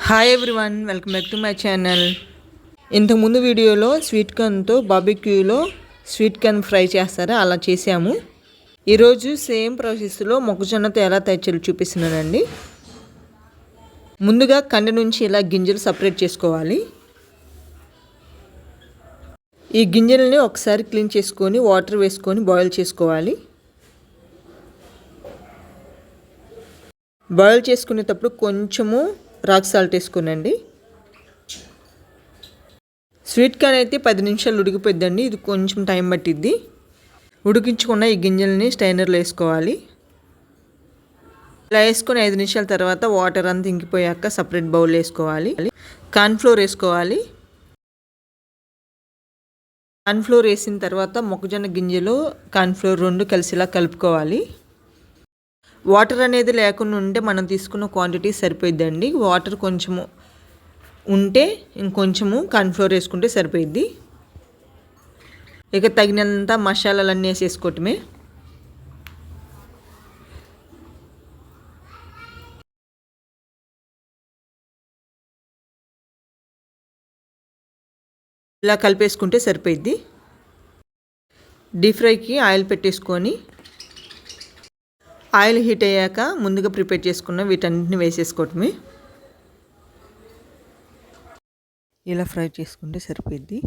Hi everyone, welcome back to my channel. ఇంతకుముందు వీడియోలో sweet కార్న్తో బార్బిక్యూలో sweet corn fry చేస్తారా అలా చేసాము. ఈరోజు సేమ్ ప్రాసెస్లో మొక్కజొన్నతో ఎలా తయారు చేయాలో చూపిస్తున్నానండి. ముందుగా కండ నుంచి ఇలా గింజలు సపరేట్ చేసుకోవాలి. ఈ గింజల్ని ఒకసారి క్లీన్ చేసుకొని వాటర్ వేసుకొని బాయిల్ చేసుకోవాలి. బాయిల్ చేసుకునేటప్పుడు కొంచెము రాక్ సాల్ట్ వేసుకోనండి. స్వీట్ కార్న్ అయితే 10 నిమిషాలు ఉడికిపోద్దండి. ఇది కొంచెం టైం పట్టిద్ది. ఉడికించుకున్న ఈ గింజల్ని స్టైనర్లో వేసుకోవాలి. ఇలా వేసుకొని 5 నిమిషాల తర్వాత వాటర్ అంతా ఇంకిపోయాక సపరేట్ బౌల్ వేసుకోవాలి. కార్న్ఫ్లోర్ వేసుకోవాలి. కార్న్ఫ్లోర్ వేసిన తర్వాత మొక్కజొన్న గింజలు కార్న్ఫ్లోర్ 2 కలిసిలా కలుపుకోవాలి. వాటర్ అనేది లేకుండా ఉంటే మనం తీసుకున్న క్వాంటిటీ సరిపోయిద్దండి. వాటర్ కొంచెము ఉంటే ఇంకొంచెము కార్న్ఫ్లోర్ వేసుకుంటే సరిపోయిద్ది. ఇక తగినంత మసాలాలన్నీ వేసేసుకోవటమే. ఇలా కలిపేసుకుంటే సరిపోయిద్ది. డీప్ ఫ్రైకి ఆయిల్ పెట్టేసుకొని ఆయిల్ హీట్ అయ్యాక ముందుగా ప్రిపేర్ చేసుకున్న వీటన్నిటిని వేసేసుకోవటమే. ఇలా ఫ్రై చేసుకుంటే సరిపోద్ది.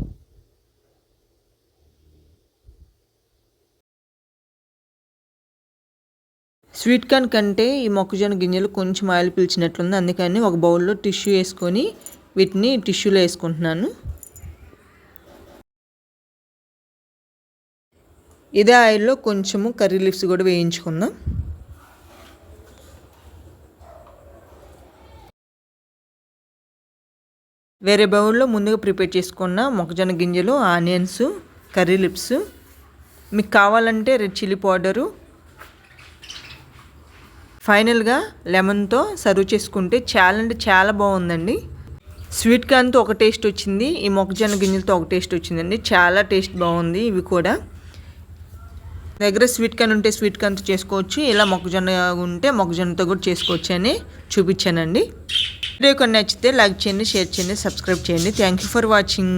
స్వీట్ కార్న్ కంటే ఈ మొక్కజొన్న గింజలు కొంచెం ఆయిల్ పీల్చినట్లుంది. అందుకని ఒక బౌల్లో టిష్యూ వేసుకొని వీటిని టిష్యూలో వేసుకుంటున్నాను. ఇదే ఆయిల్లో కొంచెము కర్రీ లీవ్స్ కూడా వేయించుకుందాం. వేరే బౌల్లో ముందుగా ప్రిపేర్ చేసుకున్న మొక్కజొన్న గింజలు, ఆనియన్స్, కర్రీ లిప్స్, మీకు కావాలంటే రెడ్ చిల్లీ పౌడరు, ఫైనల్గా లెమన్తో సర్వ్ చేసుకుంటే చాలా అంటే చాలా బాగుందండి. స్వీట్ కార్న్తో ఒక టేస్ట్ వచ్చింది, ఈ మొక్కజొన్న గింజలతో ఒక టేస్ట్ వచ్చిందండి. చాలా టేస్ట్ బాగుంది. ఇవి కూడా దగ్గర స్వీట్ కార్న్ ఉంటే స్వీట్ కార్న్తో చేసుకోవచ్చు, ఇలా మొక్కజొన్న ఉంటే మొక్కజొన్నతో కూడా చేసుకోవచ్చు అని చూపించానండి. వీడియో కొన్ని నచ్చితే లైక్ చేయండి, షేర్ చేయండి, సబ్స్క్రైబ్ చేయండి. Thank you for watching.